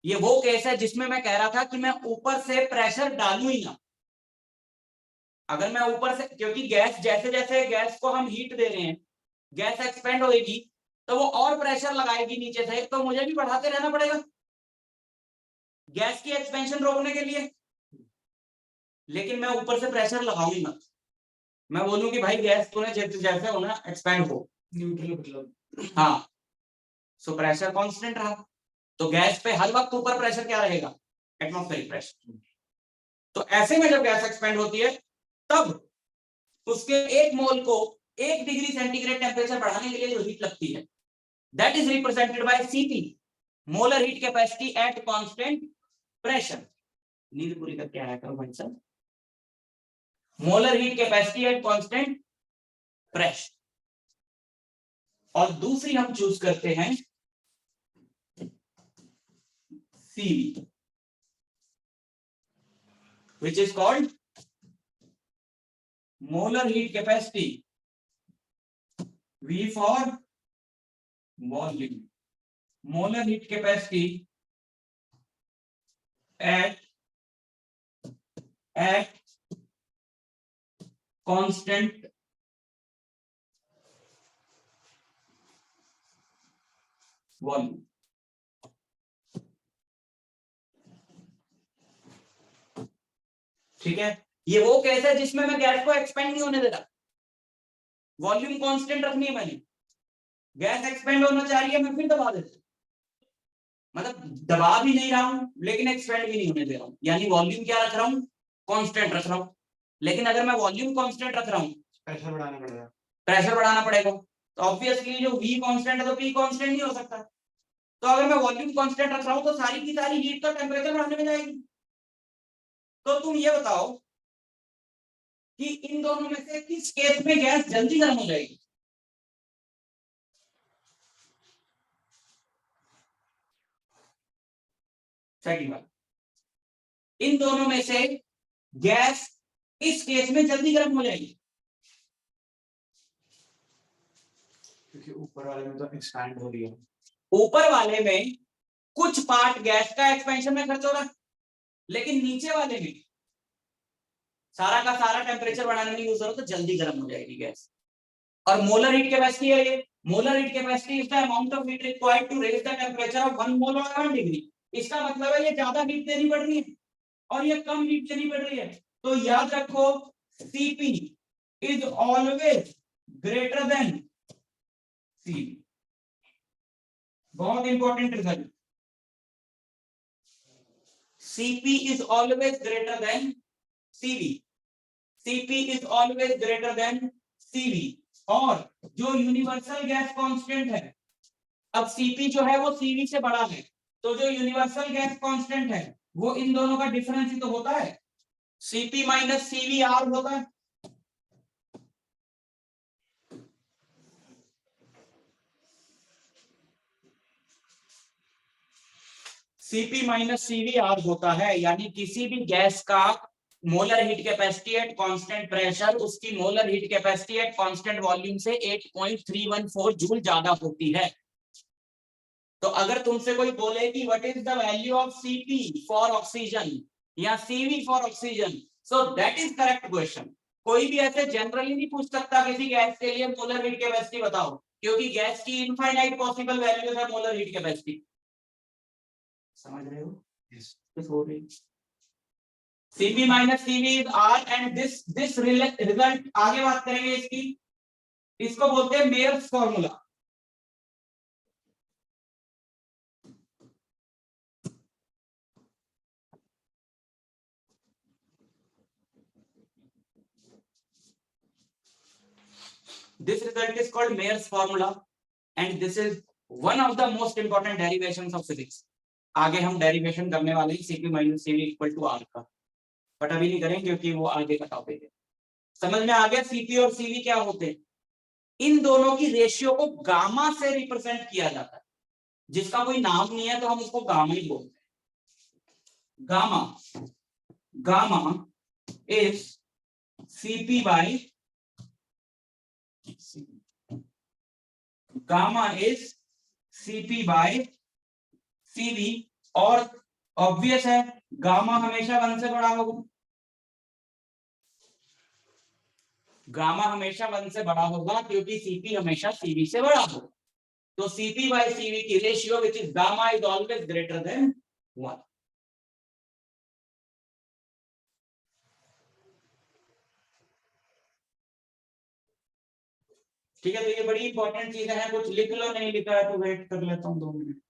ये वो केस है जिसमें मैं कह रहा था कि मैं ऊपर से प्रेशर डालू ही ना। अगर मैं ऊपर से, क्योंकि गैस जैसे जैसे गैस को हम हीट दे रहे हैं, गैस एक्सपेंड होगी तो वो और प्रेशर लगाएगी नीचे से, तो मुझे भी बढ़ाते रहना पड़ेगा गैस की एक्सपेंशन रोकने के लिए। लेकिन मैं ऊपर से प्रेशर लगाऊं ही मत। मैं बोलूं कि भाई गैस तूने जैसे जैसे होना एक्सपेंड हो, न्यूट्रल मतलब, हाँ, सो प्रेशर कांस्टेंट रहा। तो गैस पे हर वक्त ऊपर प्रेशर क्या रहेगा? Atmospheric pressure. तो ऐसे में जब गैस एक्सपेंड होती है तब उसके 1 मोल को 1 डिग्री सेंटीग्रेड टेम्परेचर बढ़ाने के लिए जो हीट लगती है, that is represented by Cp, molar heat capacity at constant pressure. नींद पूरी करके आया करो भाई साहब। Molar heat capacity at constant pressure. और दूसरी हम चूज करते हैं Cv, which is called molar heat capacity, V for volume, molar heat capacity at constant volume. ठीक है, ये वो केस है जिसमें मैं गैस को एक्सपेंड नहीं होने दे रहा, वॉल्यूम कांस्टेंट रखनी है मैंने, गैस एक्सपेंड होना चाह रही है मैं फिर दबा देता हूं, मतलब दबा भी नहीं रहा हूं लेकिन एक्सपेंड भी नहीं होने दे रहा हूं, यानी वॉल्यूम क्या रख रहा हूं, कांस्टेंट रख रहा हूं। लेकिन अगर मैं वॉल्यूम कांस्टेंट रख रहा हूं, प्रेशर बढ़ाना पड़ेगा, प्रेशर बढ़ाना पड़ेगा, तो ऑब्वियसली जो V कांस्टेंट है तो P कांस्टेंट नहीं हो सकता। तो अगर मैं वॉल्यूम कांस्टेंट रख रहा हूं तो सारी की सारी हीट तो टेम्परेचर बढ़ाने में जाएगी। तो तुम ये बताओ कि इन दोनों में से किस केस में गैस जल्दी गर्म हो जाएगी? सेकंड बात, इन दोनों में से गैस इस केस में जल्दी गर्म हो जाएगी, क्योंकि ऊपर वाले में तो एक्सपैंड हो रही है, ऊपर वाले में कुछ पार्ट गैस का एक्सपेंशन में खर्च हो रहा है, लेकिन नीचे वाले में सारा का सारा टेम्परेचर बढ़ाने में यूज हो रहा है, तो जल्दी गर्म हो जाएगी गैस। और मोलर हीट कैपेसिटी है ये, molar heat capacity is the amount of heat required to raise the temperature of 1 mole और 1 डिग्री। इसका मतलब है ये ज्यादा हीट देनी पड़ रही है और ये कम हीट देनी पड़ रही है। तो याद रखो Cp is always greater than Cv, बहुत important result. Cp is always greater than Cv, Cp is always greater than Cv। और जो यूनिवर्सल गैस कांस्टेंट है, अब Cp जो है वो Cv से बड़ा है, तो जो यूनिवर्सल गैस कांस्टेंट है वो इन दोनों का डिफरेंस ही तो होता है, Cp माइनस Cv R होता है। Cp माइनस Cv R होता है, यानी किसी भी गैस का molar heat capacity at constant pressure उसकी molar heat capacity at constant volume से 8.314 जूल ज्यादा होती है। तो अगर तुमसे कोई बोले कि what is the value of Cp for oxygen या Cv for oxygen, so that is correct question. कोई भी ऐसे जनरली नहीं पूछ सकता किसी गैस के लिए मोलर हीट कैपेसिटी बताओ, क्योंकि गैस की इनफाइनाइट पॉसिबल वैल्यूज है मोलर हीट कैपेसिटी। समझ रहे हो? yes. हो रही Cp minus Cv is R and this result आगे बात करेंगे इसकी, इसको बोलते हैं Mayer's formula. This result is called Mayer's formula and this is one of the most important derivations of physics। आगे हम डेरिवेशन करने वाले हैं Cp minus Cv equal to R का, बट अभी नहीं करेंगे क्योंकि वो आगे का टॉपिक है। समझ में आ गया Cp और Cv क्या होते हैं? इन दोनों की रेशियो को गामा से रिप्रेजेंट किया जाता है, जिसका कोई नाम नहीं है तो हम उसको गामा ही बोलते हैं। Gamma, gamma is Cp by gamma is Cp by Cv, और ऑब्वियस है गामा हमेशा 1 से बड़ा होगा, गामा हमेशा 1 से बड़ा होगा क्योंकि Cp हमेशा Cv से बड़ा होगा। तो Cp by Cv की ratio which is gamma is always greater than 1। ठीक है, तो ये बड़ी इंपॉर्टेंट चीजें हैं, कुछ लिख लो, नहीं लिखा है तो वेट कर लेता हूं 2 मिनट।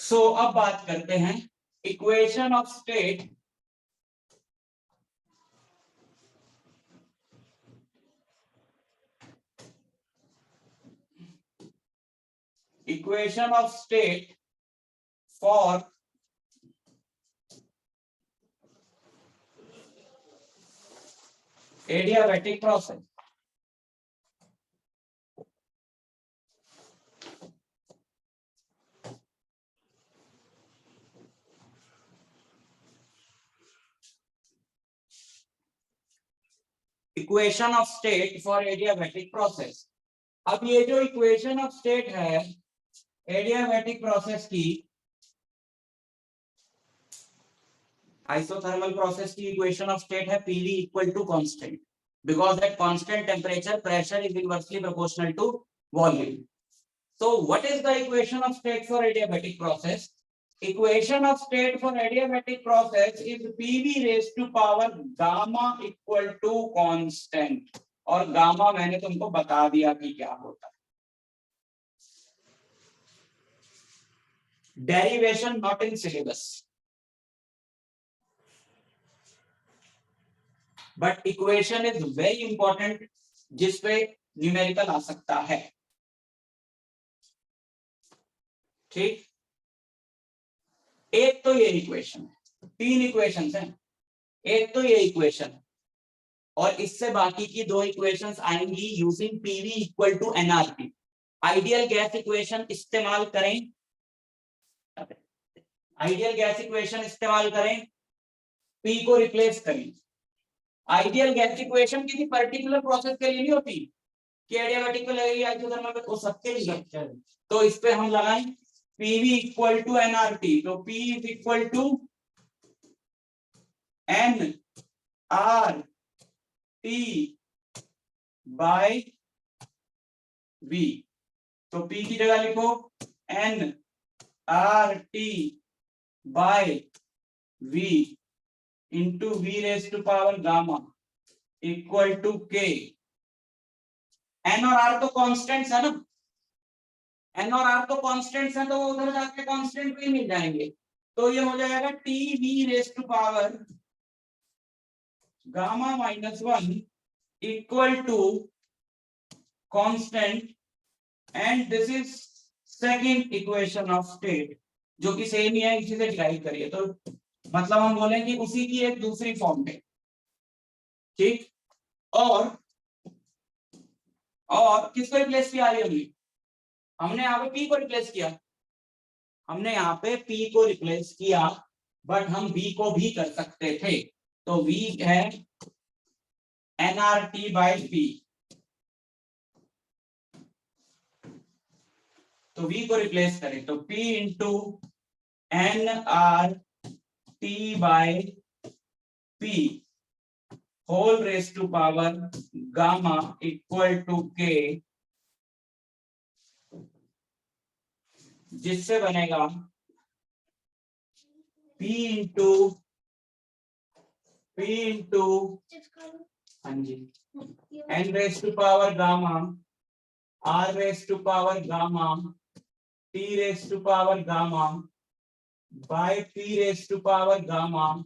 सो अब बात करते हैं equation of state for adiabatic process. Equation of state for adiabatic process. अब ये जो इक्वेशन ऑफ स्टेट है एडियाबैटिक प्रोसेस की, आइसोथर्मल प्रोसेस की इक्वेशन ऑफ स्टेट है PV equal to constant, because at constant temperature pressure is inversely proportional to volume. So what is the equation of state for adiabatic process? Equation of state for adiabatic process is PV raised to power gamma equal to constant, और gamma मैंने तुमको बता दिया कि क्या होता है। Derivation not in syllabus, but equation is very important जिसपे न्यूमेरिकल आ सकता है। ठीक, एक तो ये इक्वेशन है, 3 इक्वेशंस हैं, एक तो ये इक्वेशन है और इससे बाकी की 2 इक्वेशंस आएंगी using PV equal to nRT। Ideal gas equation इस्तेमाल करें, आइडियल गैस इक्वेशन इस्तेमाल करें, P को रिप्लेस करें। आइडियल गैस इक्वेशन किसी पर्टिकुलर प्रोसेस के लिए नहीं होती कि एडियाबैटिक को लगेगी आइसोथर्मल पे, वो सबके लिए। तो इस पे हम लगाएं PV इक्वल टू nRT, तो P is equal to nRT bye V। तो P की जगह लिखो nRT bye V into V raise to power gamma equal to K। N और R तो कांस्टेंट्स है ना, N और R तो कांस्टेंट्स हैं, तो उधर जाके कांस्टेंट भी मिल जाएंगे। तो ये हो जाएगा TV raise to power gamma -1 equal to constant, and this is second equation of state, जो कि सेम ही है, इसी से डिराइव करिए। तो मतलब हम बोलें कि उसी की एक दूसरी फॉर्म है। ठीक, और किसको रिप्लेस किया हमने यहाँ पे P को रिप्लेस किया, हमने यहाँ पे P को रिप्लेस किया, बट हम V को भी कर सकते थे। तो V है nRT बाय P, तो V को रिप्लेस करें तो P into nRT by P whole raise to power gamma equal to K, जिससे बनेगा P इंटू हाँ जी n raise to power gamma R raise to power gamma T raise to power gamma by P raise to power gamma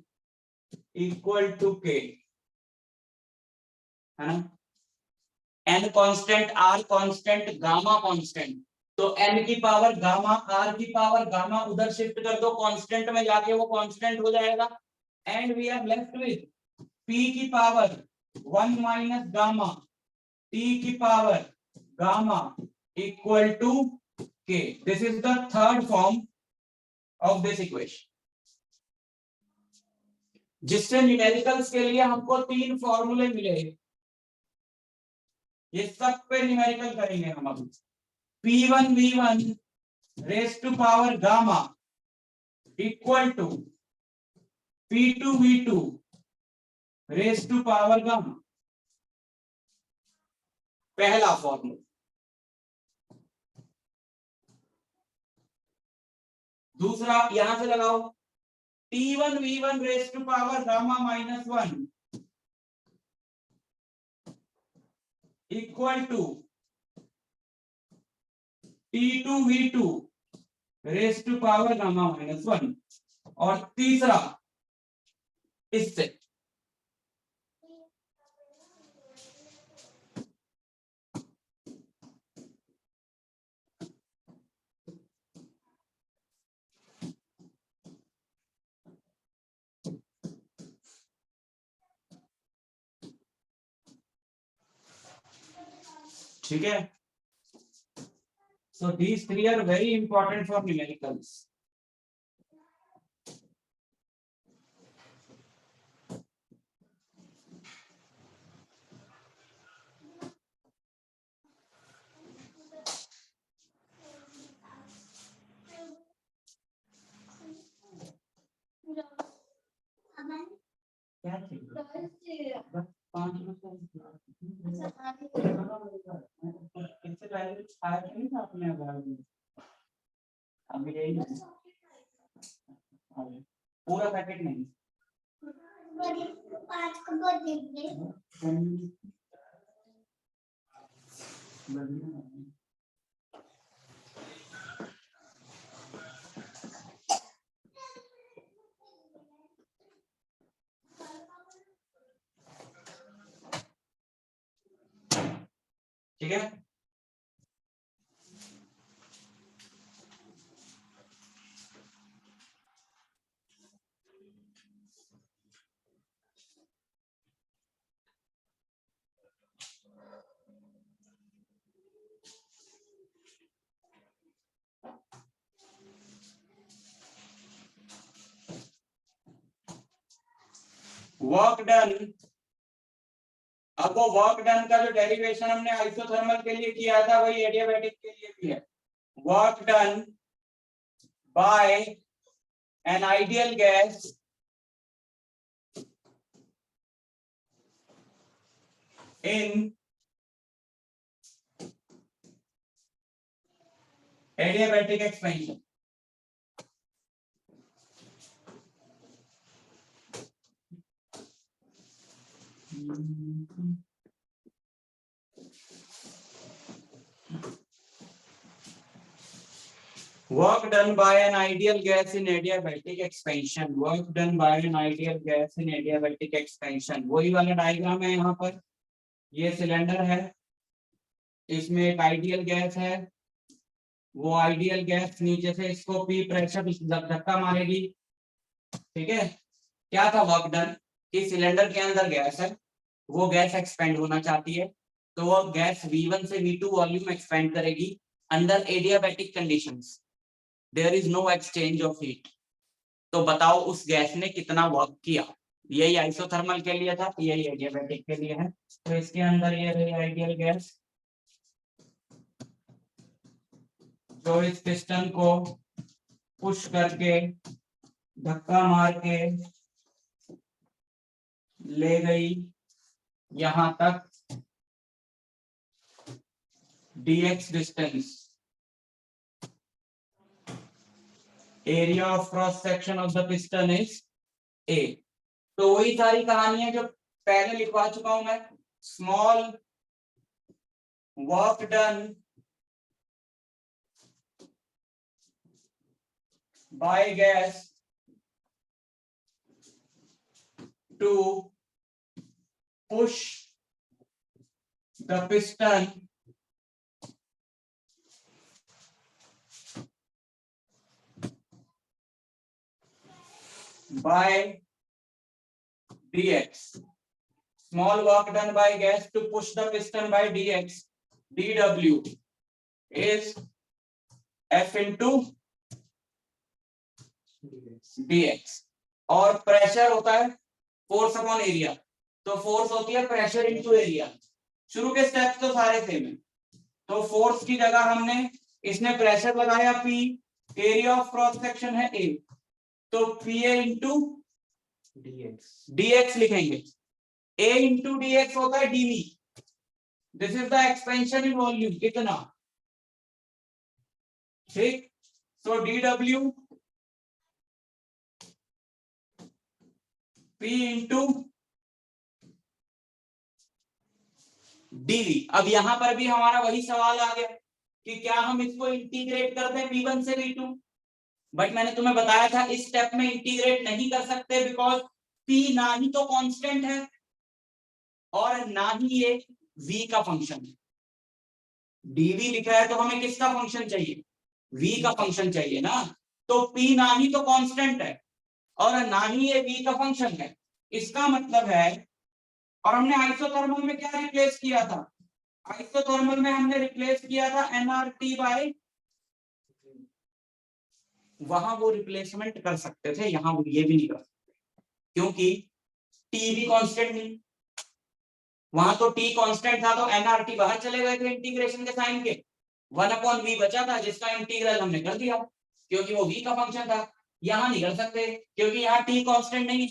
equal to K, है ना। n constant, R constant, gamma constant, तो n की power gamma, R की power gamma उधर shift कर दो constant में जाके, वो कांस्टेंट हो जाएगा। And we are left with P की पावर 1 माइनस गामा T की power gamma equal to K। This is the third form of this equation, जिससे न्यूमेरिकल्स के लिए हमको 3 फॉर्मूले मिले। ये सब पे न्यूमेरिकल करेंगे हम अब। P1V1 raise to power gamma equal to P2V2 raise to power gamma, पहला फॉर्मूला। दूसरा यहां से लगाओ T1V1 raise to power gamma -1 equal to T2V2 raise to power gamma minus 1, और तीसरा इससे ठीक है। So these three are very important for numericals. क्या चाहिए? बस 5 इससे पहले कुछ खाया तो नहीं था आपने? अभी यही पूरा पैकेट नहीं। 5 को बहुत दे ठीक है। वर्क डन, अब वो वर्क डन का जो डेरिवेशन हमने आइसोथर्मल के लिए किया था वही एडियाबैटिक के लिए भी है। Work done bye an ideal gas in adiabatic expansion. Work done by an ideal gas in adiabatic expansion. Work done by an ideal gas in adiabatic expansion. वही वाला डायग्राम है यहाँ पर। ये सिलेंडर है, इसमें एक आइडियल गैस है, वो आइडियल गैस नीचे से इसको पी प्रेशर धक्का मारेगी। ठीक है। क्या था वर्क डन कि सिलेंडर के अंदर गैस है, वो गैस एक्सपेंड होना चाहती है, तो वो गैस V1 से V2 वॉल्यूम एक्सपेंड करेगी under adiabatic conditions. There is no exchange of heat. तो बताओ उस गैस ने कितना वर्क किया। यही आइसोथर्मल के लिए था, यही एडियाबैटिक के लिए है। तो इसके अंदर ये रही आइडियल गैस जो इस पिस्टन को पुश करके धक्का मार के ले गई यहां तक dx distance. Area of cross section of the piston is A। तो वही सारी कहानियां जो पहले लिखवा चुका हूं मैं। Small work done by gas to push the piston by dx. Small work done by gas to push the piston by dx. dw is F into dx। और प्रेशर होता है फोर्स अपॉन एरिया, तो force होती है pressure into area. शुरू के steps तो सारे सेम है। तो फोर्स की जगह हमने इसने प्रेशर लगाया P, area of cross section है A, तो PA इंटू dx लिखेंगे। A इंटू dx होता है dV। This is the expansion in volume कितना। ठीक। सो dw P इंटू dV। अब यहां पर भी हमारा वही सवाल आ गया कि क्या हम इसको इंटीग्रेट कर दें V1 से V2। बट मैंने तुम्हें बताया था इस स्टेप में इंटीग्रेट नहीं कर सकते बिकॉज पी ना ही तो कांस्टेंट है और ना ही ये v का फंक्शन है। dv लिखा है तो हमें किसका फंक्शन चाहिए, v का फंक्शन चाहिए ना। तो p ना ही तो कांस्टेंट है और ना ही ये v का फंक्शन है। इसका मतलब है, और हमने आइसोथर्मल में क्या रिप्लेस किया था, आइसोथर्मल में हमने रिप्लेस किया था nRT बाय, वहां वो रिप्लेसमेंट कर सकते थे, यहां वो ये भी नहीं कर सकते क्योंकि t भी कांस्टेंट नहीं, वहां तो t कांस्टेंट था तो nRT बाहर चले गए थे इंटीग्रेशन के साइन के, 1/v बचा था जिसका इंटीग्रल हमने कर दिया क्योंकि वो v का फंक्शन था। यहां नहीं कर सकते क्योंकि यहाँ t कांस्टेंट नहीं,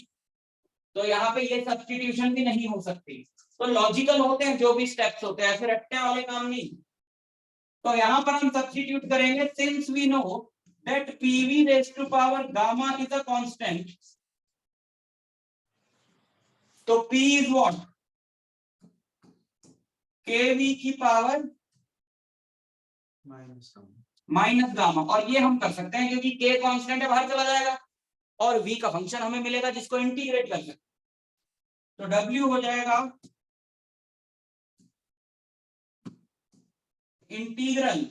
तो यहाँ पे ये सब्स्टिट्यूशन भी नहीं हो सकती। तो लॉजिकल होते हैं जो भी स्टेप्स होते हैं, ऐसे रट्टे वाले काम नहीं। तो यहाँ पर हम सब्स्टिट्यूट करेंगे since we know that pv raise to power gamma is a constant, तो p इज व्हाट, kv की पावर माइनस गामा, और ये हम कर सकते हैं क्योंकि k कांस्टेंट है बाहर चला जाएगा और v का फंक्शन हमें मिलेगा जिसको इंटीग्रेट कर सकते। तो w हो जाएगा इंटीग्रल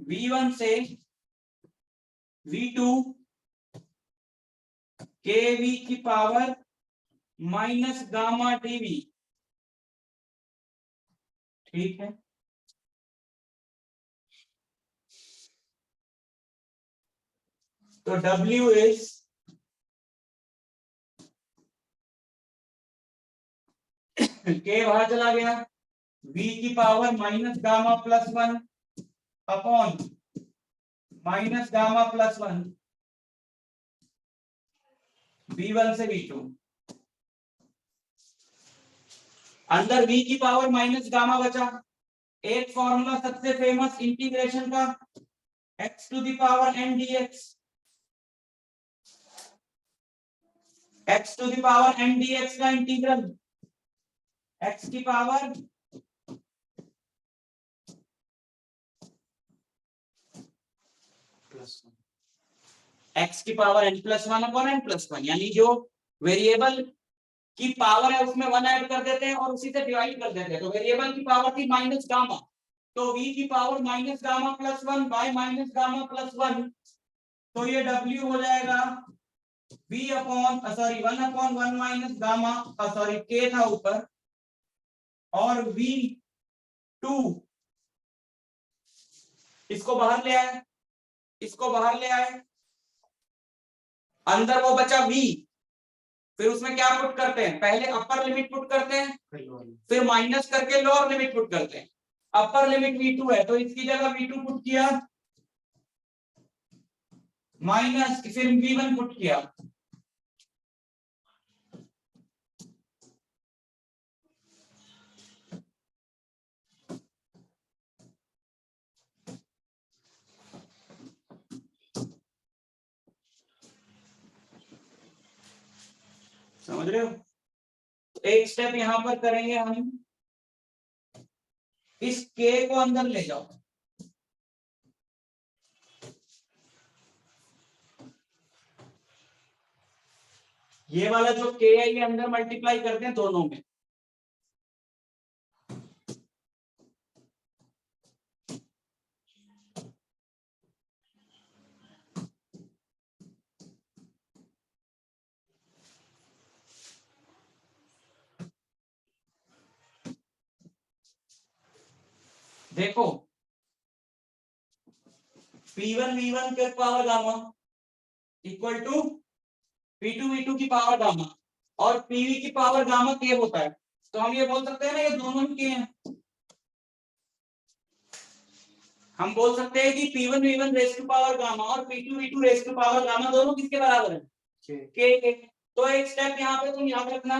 v1 से v2 kv की पावर माइनस गामा dv, ठीक है। तो w इज k बाहर चला गया, v की power minus gamma plus 1 upon minus gamma plus 1 v1 से v2, अंदर v की पावर माइनस गामा बचा। एक फॉर्मूला सबसे फेमस इंटीग्रेशन का, x to the power n dx, x to the power n dx का इंटीग्रल x की power x की power n plus 1 upon n plus 1, यानी जो वेरिएबल की पावर है उसमें 1 ऐड कर देते हैं और उसी से डिवाइड कर देते हैं। तो वेरिएबल की पावर थी माइनस गामा, तो v की power minus gamma plus 1 bye minus gamma plus 1, तो ये w हो जाएगा v upon sorry 1 upon 1 minus gamma, sorry k था ऊपर, और v2 इसको बाहर ले आए, इसको बाहर ले आए, अंदर वो बचा v, फिर उसमें क्या पुट करते हैं, पहले अपर लिमिट पुट करते हैं फिर माइनस करके लोअर लिमिट पुट करते हैं। अपर लिमिट v2 है तो इसकी जगह v2 पुट किया, माइनस फिर v1 पुट किया, समझ रहे हो। एक स्टेप यहां पर करेंगे हम, इस k को अंदर ले जाओ, ये वाला जो k है ये अंदर मल्टीप्लाई करते हैं दोनों में, देखो p1 v1 के power gamma equal to p2 v2 की पावर गामा, और pv की पावर गामा k होता है, तो हम ये बोल सकते हैं ना ये दोनों ही k हैं। हम बोल सकते हैं कि p1 v1 rays to power gamma और p2 v2 raise to power gamma दोनों किसके बराबर है, k के। तो एक स्टेप यहाँ पे तुम याद रखना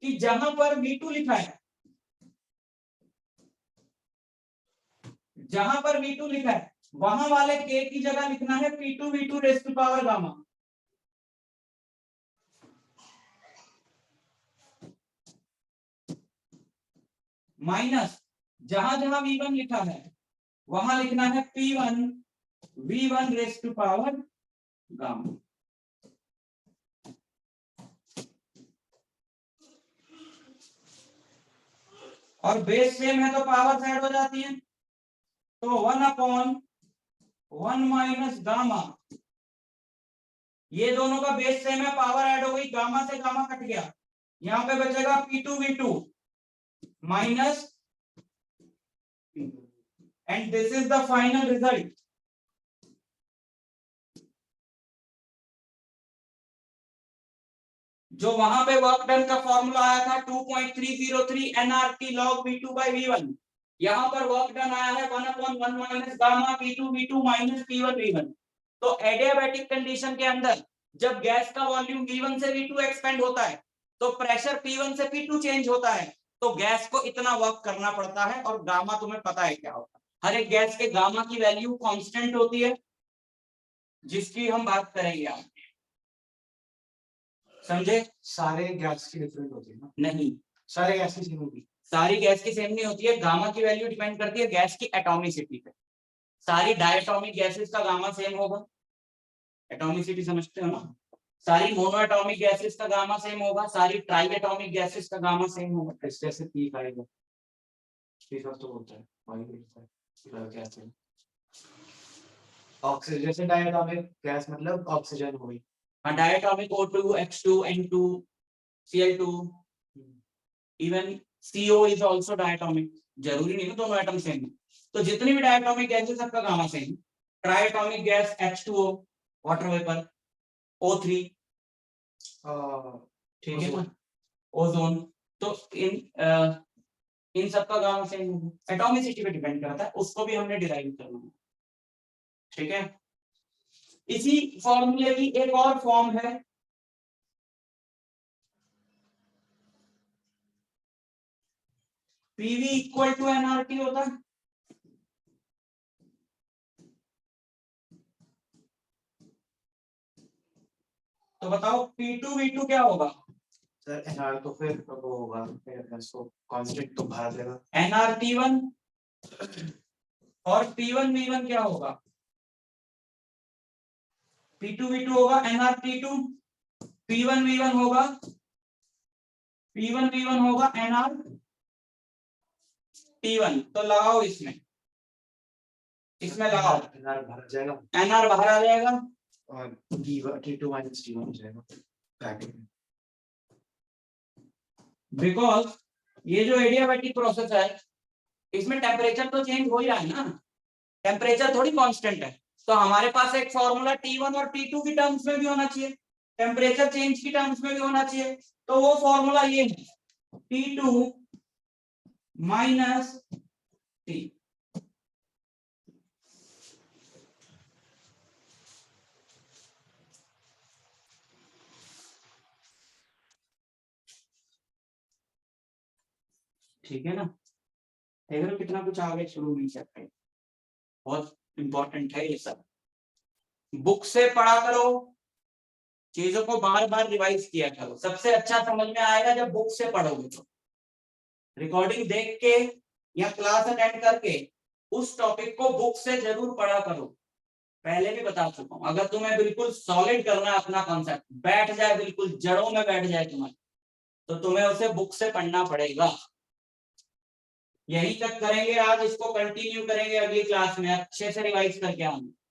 कि जहां पर v2 लिखा है, जहां पर v2 लिखा है वहां वाले k की जगह लिखना है p2 v2 raise to power gamma, minus जहां जहां v1 लिखा है वहां लिखना है p1 V1 raise to power gamma. और बेस सेम है तो पावर ऐड हो जाती है, तो 1/1 माइनस गामा, ये दोनों का बेस सेम है, पावर ऐड हो गई, गामा से गामा कट गया, यहाँ पे बचेगा P2V2 minus, and this is the final result. जो वहां पे वर्क डन का फॉर्मूला आया था 2.303 nRT log V2 by V1, यहाँ पर वर्क डन आया है 1/1 minus gamma P2V2 minus P1 V1। तो एडियाबैटिक कंडीशन के अंदर जब गैस का वॉल्यूम V1 से V2 एक्सपेंड होता है तो प्रेशर P1 से P2 चेंज होता है, तो गैस को इतना वर्क करना पड़ता है, और गामा तुम्हें पता है क्या होता है, हर एक गैस के गामा की वैल्यू कांस्टेंट होती है, जिसकी हम बात करेंगे आज, समझे? सारे गैस की डिफरेंट होती है ना? नहीं, सारे गैस की सेम होगी? सारी गैस की सेम नहीं होती है, गामा की वैल्यू डिपेंड करती है गैस की एटॉमिसिटी पे। सारी डायटोमिक गैसेस का गामा सेम होगा, एटॉमिसिटी समझते हो ना? सारी मोनोएटॉमिक गैसेस का गामा सेम होगा, सारी ट्राई एटॉमिक गैसेस का गामा सेम होगा। इस जैसे पी आएगा, पी का तो होता है पानी होता है, क्या है ऑक्सीजन, जैसे डायटोमिक गैस मतलब ऑक्सीजन हो गई। हाँ, diatomic O2 H2 N2 Cl2, even CO is also diatomic, जरूरी नहीं है दोनों एटम सेम। तो जितनी भी डायटोमिक गैसेस सबका gamma same. Triatomic gas H2O water vapour, O3, ठीक है ना, ओजोन, तो इन सबका गामा सेम होगा, एटॉमिसिटी पे डिपेंड करता है, उसको भी हमने डिराइव करना है, ठीक है। इसी फॉर्मूले की एक और फॉर्म है, PV इक्वल टू nRT होता है, तो बताओ P2V2 क्या होगा? सर एनआर तो फिर वो होगा, फिर इसको कांस्टेंट तो बाहर देगा, nRT1, और P1V1 क्या होगा? P2V2 होगा nRT2, P1V1 होगा, P1V1 होगा nRT1। तो लगाओ इसमें लगाओ, एनआर बाहर आ जाएगा nR बाहर आ जाएगा, और T2 माइनस T1 हो जाएगा ब्रैकेट में। बिकॉज ये जो एडियाबैटिक प्रोसेस है इसमें टेम्परेचर तो चेंज हो ही रहा है ना, टेम्परेचर थोड़ी कांस्टेंट है, तो हमारे पास एक फॉर्मूला T1 और T2 की टर्म्स में भी होना चाहिए, टेम्परेचर चेंज की टर्म्स में भी होना चाहिए, तो वो फॉर्मूला ये है T2 माइनस T। ठीक है ना, देख रहे हो कितना कुछ आगे शुरू नहीं सकते, बहुत इंपॉर्टेंट है ये सब, बुक से पढ़ा करो, चीजों को बार बार रिवाइज किया करो, सबसे अच्छा समझ में आएगा जब बुक से पढ़ोगे, तो रिकॉर्डिंग देख के या क्लास अटेंड करके उस टॉपिक को बुक से जरूर पढ़ा करो। पहले भी बता चुका हूं, अगर तुम्हें बिल्कुल सॉलिड करना है अपना कॉन्सेप्ट, बैठ जाए बिल्कुल जड़ों में बैठ जाए तुम्हारे, तो तुम्हें उसे बुक से पढ़ना पड़ेगा। यही तक करेंगे आज, इसको कंटिन्यू करेंगे अगली क्लास में, अच्छे से रिवाइज करके आना।